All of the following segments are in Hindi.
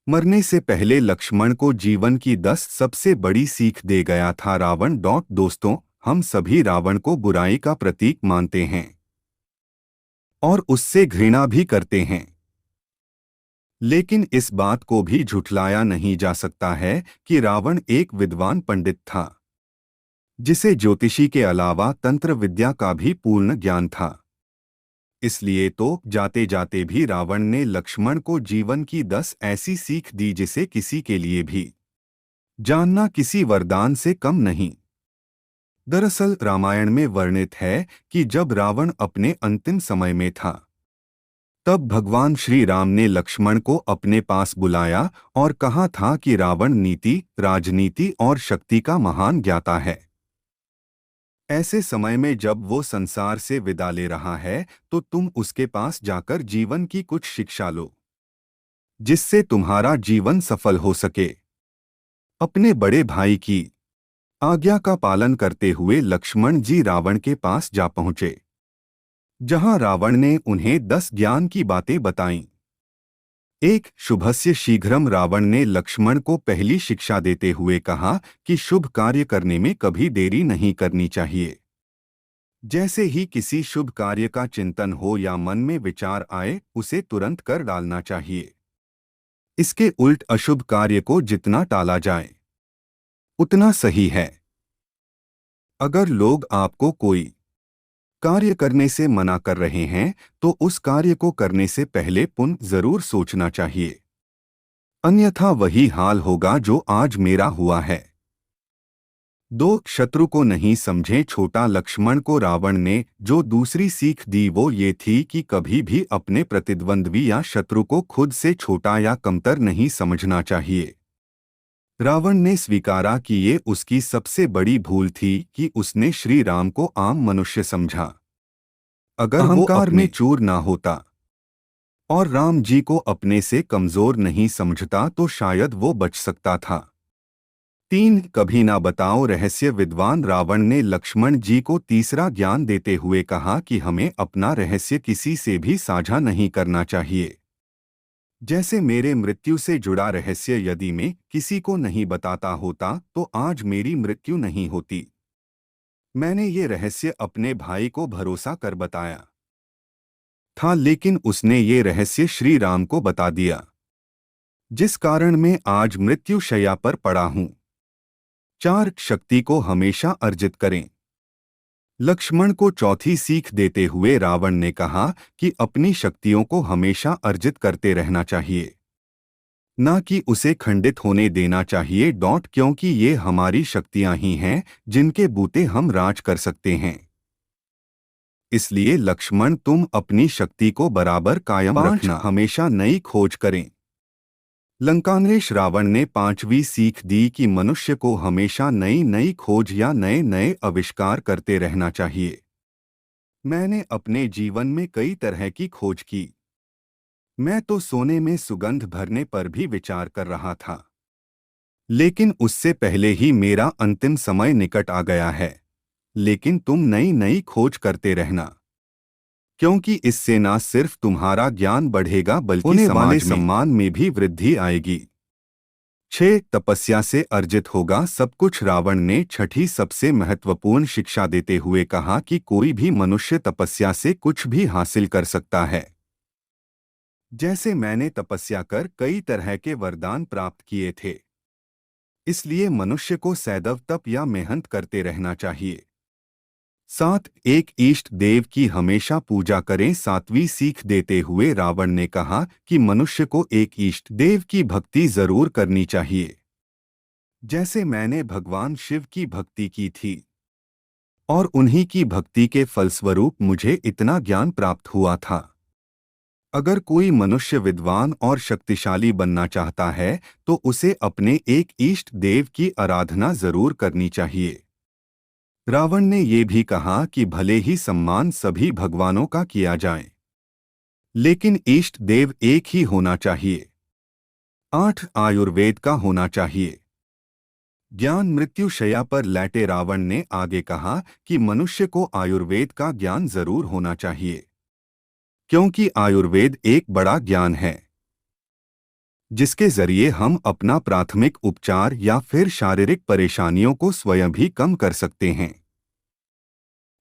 मरने से पहले लक्ष्मण को जीवन की 10 सबसे बड़ी सीख दे गया था रावण। दोस्तों, हम सभी रावण को बुराई का प्रतीक मानते हैं और उससे घृणा भी करते हैं, लेकिन इस बात को भी झुठलाया नहीं जा सकता है कि रावण एक विद्वान पंडित था, जिसे ज्योतिषी के अलावा तंत्र विद्या का भी पूर्ण ज्ञान था। इसलिए तो जाते जाते भी रावण ने लक्ष्मण को जीवन की 10 ऐसी सीख दी जिसे किसी के लिए भी जानना किसी वरदान से कम नहीं। दरअसल रामायण में वर्णित है कि जब रावण अपने अंतिम समय में था, तब भगवान श्री राम ने लक्ष्मण को अपने पास बुलाया और कहा था कि रावण नीति, राजनीति और शक्ति का महान ज्ञाता है। ऐसे समय में जब वो संसार से विदा ले रहा है, तो तुम उसके पास जाकर जीवन की कुछ शिक्षा लो, जिससे तुम्हारा जीवन सफल हो सके। अपने बड़े भाई की आज्ञा का पालन करते हुए लक्ष्मण जी रावण के पास जा पहुंचे, जहां रावण ने उन्हें 10 ज्ञान की बातें बताईं। एक शुभस्य शीघ्रम। रावण ने लक्ष्मण को पहली शिक्षा देते हुए कहा कि शुभ कार्य करने में कभी देरी नहीं करनी चाहिए। जैसे ही किसी शुभ कार्य का चिंतन हो या मन में विचार आए, उसे तुरंत कर डालना चाहिए। इसके उल्ट अशुभ कार्य को जितना टाला जाए, उतना सही है। अगर लोग आपको कोई कार्य करने से मना कर रहे हैं, तो उस कार्य को करने से पहले पुनः जरूर सोचना चाहिए, अन्यथा वही हाल होगा जो आज मेरा हुआ है। 2 शत्रु को नहीं समझे छोटा। लक्ष्मण को रावण ने जो दूसरी सीख दी वो ये थी कि कभी भी अपने प्रतिद्वंद्वी या शत्रु को खुद से छोटा या कमतर नहीं समझना चाहिए। रावण ने स्वीकारा कि ये उसकी सबसे बड़ी भूल थी कि उसने श्री राम को आम मनुष्य समझा। अगर वो अहंकार में चूर ना होता और राम जी को अपने से कमजोर नहीं समझता, तो शायद वो बच सकता था। 3 कभी ना बताओ रहस्य। विद्वान रावण ने लक्ष्मण जी को तीसरा ज्ञान देते हुए कहा कि हमें अपना रहस्य किसी से भी साझा नहीं करना चाहिए। जैसे मेरे मृत्यु से जुड़ा रहस्य यदि मैं किसी को नहीं बताता होता, तो आज मेरी मृत्यु नहीं होती। मैंने ये रहस्य अपने भाई को भरोसा कर बताया था, लेकिन उसने ये रहस्य श्री राम को बता दिया, जिस कारण मैं आज मृत्युशैया पर पड़ा हूं। 4 शक्ति को हमेशा अर्जित करें। लक्ष्मण को चौथी सीख देते हुए रावण ने कहा कि अपनी शक्तियों को हमेशा अर्जित करते रहना चाहिए, न कि उसे खंडित होने देना चाहिए। क्योंकि ये हमारी शक्तियां ही हैं जिनके बूते हम राज कर सकते हैं। इसलिए लक्ष्मण, तुम अपनी शक्ति को बराबर कायम रखना, हमेशा नई खोज करें। लंकानरेश रावण ने 5वीं सीख दी कि मनुष्य को हमेशा नई नई खोज या नए नए आविष्कार करते रहना चाहिए। मैंने अपने जीवन में कई तरह की खोज की। मैं तो सोने में सुगंध भरने पर भी विचार कर रहा था, लेकिन उससे पहले ही मेरा अंतिम समय निकट आ गया है। लेकिन तुम नई नई खोज करते रहना, क्योंकि इससे न सिर्फ तुम्हारा ज्ञान बढ़ेगा बल्कि होने वाले सम्मान में भी वृद्धि आएगी। 6 तपस्या से अर्जित होगा सब कुछ। रावण ने छठी सबसे महत्वपूर्ण शिक्षा देते हुए कहा कि कोई भी मनुष्य तपस्या से कुछ भी हासिल कर सकता है। जैसे मैंने तपस्या कर कई तरह के वरदान प्राप्त किए थे, इसलिए मनुष्य को सदैव तप या मेहनत करते रहना चाहिए। 7 एक इष्ट देव की हमेशा पूजा करें। 7वीं सीख देते हुए रावण ने कहा कि मनुष्य को एक इष्ट देव की भक्ति जरूर करनी चाहिए, जैसे मैंने भगवान शिव की भक्ति की थी और उन्हीं की भक्ति के फलस्वरूप मुझे इतना ज्ञान प्राप्त हुआ था। अगर कोई मनुष्य विद्वान और शक्तिशाली बनना चाहता है, तो उसे अपने एक इष्ट देव की आराधना जरूर करनी चाहिए। रावण ने ये भी कहा कि भले ही सम्मान सभी भगवानों का किया जाए, लेकिन इष्ट देव एक ही होना चाहिए। 8 आयुर्वेद का होना चाहिए। ज्ञान मृत्युशैया पर लेटे रावण ने आगे कहा कि मनुष्य को आयुर्वेद का ज्ञान जरूर होना चाहिए, क्योंकि आयुर्वेद एक बड़ा ज्ञान है। जिसके जरिए हम अपना प्राथमिक उपचार या फिर शारीरिक परेशानियों को स्वयं भी कम कर सकते हैं।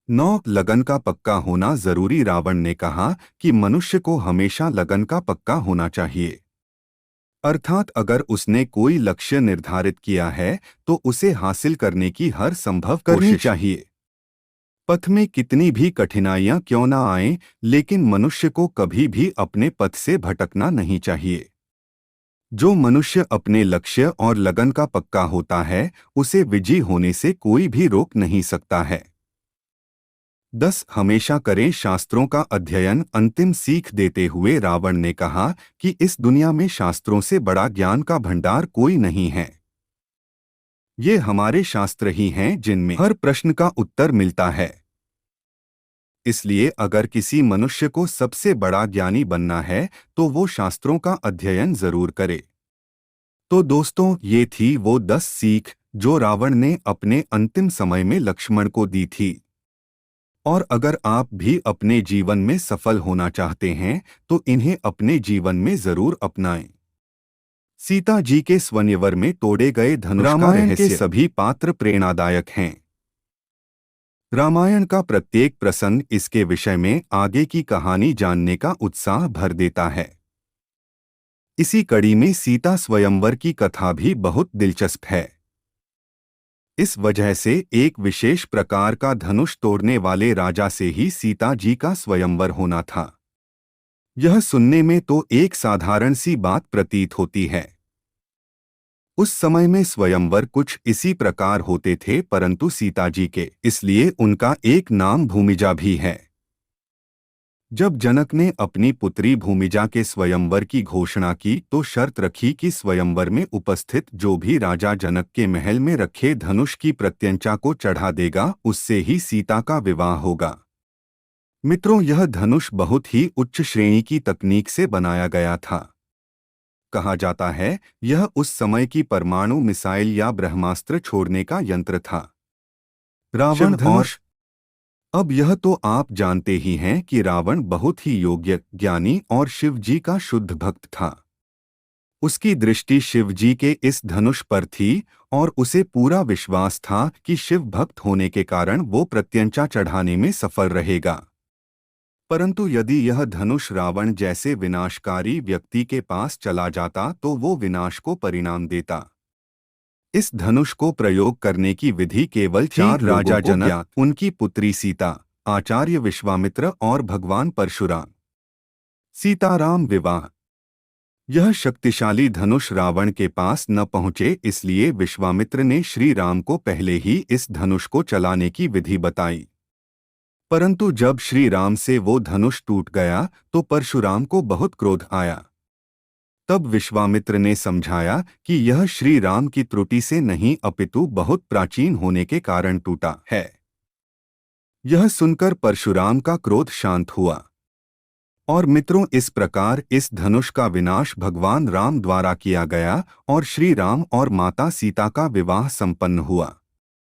9 लगन का पक्का होना जरूरी। रावण ने कहा कि मनुष्य को हमेशा लगन का पक्का होना चाहिए। अर्थात अगर उसने कोई लक्ष्य निर्धारित किया है तो उसे हासिल करने की हर संभव करनी चाहिए। पथ में कितनी भी कठिनाइयां क्यों ना आएं, लेकिन मनुष्य को कभी भी अपने पथ से भटकना नहीं चाहिए। जो मनुष्य अपने लक्ष्य और लगन का पक्का होता है, उसे विजयी होने से कोई भी रोक नहीं सकता है। 10 हमेशा करें शास्त्रों का अध्ययन। अंतिम सीख देते हुए रावण ने कहा कि इस दुनिया में शास्त्रों से बड़ा ज्ञान का भंडार कोई नहीं है। ये हमारे शास्त्र ही हैं जिनमें हर प्रश्न का उत्तर मिलता है। इसलिए अगर किसी मनुष्य को सबसे बड़ा ज्ञानी बनना है तो वो शास्त्रों का अध्ययन जरूर करे। तो दोस्तों, ये थी वो 10 सीख जो रावण ने अपने अंतिम समय में लक्ष्मण को दी थी। और अगर आप भी अपने जीवन में सफल होना चाहते हैं तो इन्हें अपने जीवन में जरूर अपनाएं। सीता जी के स्वयंवर में तोड़े गए धनुष का रामायण के सभी पात्र प्रेरणादायक हैं। रामायण का प्रत्येक प्रसंग इसके विषय में आगे की कहानी जानने का उत्साह भर देता है। इसी कड़ी में सीता स्वयंवर की कथा भी बहुत दिलचस्प है। इस वजह से एक विशेष प्रकार का धनुष तोड़ने वाले राजा से ही सीता जी का स्वयंवर होना था। यह सुनने में तो एक साधारण सी बात प्रतीत होती है। उस समय में स्वयंवर कुछ इसी प्रकार होते थे, परंतु सीता जी के, इसलिए उनका एक नाम भूमिजा भी है। जब जनक ने अपनी पुत्री भूमिजा के स्वयंवर की घोषणा की तो शर्त रखी कि स्वयंवर में उपस्थित जो भी राजा जनक के महल में रखे धनुष की प्रत्यंचा को चढ़ा देगा, उससे ही सीता का विवाह होगा। मित्रों, यह धनुष बहुत ही उच्च श्रेणी की तकनीक से बनाया गया था। कहा जाता है यह उस समय की परमाणु मिसाइल या ब्रह्मास्त्र छोड़ने का यंत्र था। रावण धनुष। अब यह तो आप जानते ही हैं कि रावण बहुत ही योग्य, ज्ञानी और शिव जी का शुद्ध भक्त था। उसकी दृष्टि शिव जी के इस धनुष पर थी और उसे पूरा विश्वास था कि शिव भक्त होने के कारण वो प्रत्यंचा चढ़ाने में सफल रहेगा। परंतु यदि यह धनुष रावण जैसे विनाशकारी व्यक्ति के पास चला जाता तो वो विनाश को परिणाम देता। इस धनुष को प्रयोग करने की विधि केवल 4 राजा जनक, उनकी पुत्री सीता, आचार्य विश्वामित्र और भगवान परशुराम। सीताराम विवाह। यह शक्तिशाली धनुष रावण के पास न पहुंचे, इसलिए विश्वामित्र ने श्री राम को पहले ही इस धनुष को चलाने की विधि बताई। परंतु जब श्री राम से वो धनुष टूट गया तो परशुराम को बहुत क्रोध आया। तब विश्वामित्र ने समझाया कि यह श्री राम की त्रुटि से नहीं अपितु बहुत प्राचीन होने के कारण टूटा है। यह सुनकर परशुराम का क्रोध शांत हुआ। और मित्रों, इस प्रकार इस धनुष का विनाश भगवान राम द्वारा किया गया और श्री राम और माता सीता का विवाह संपन्न हुआ।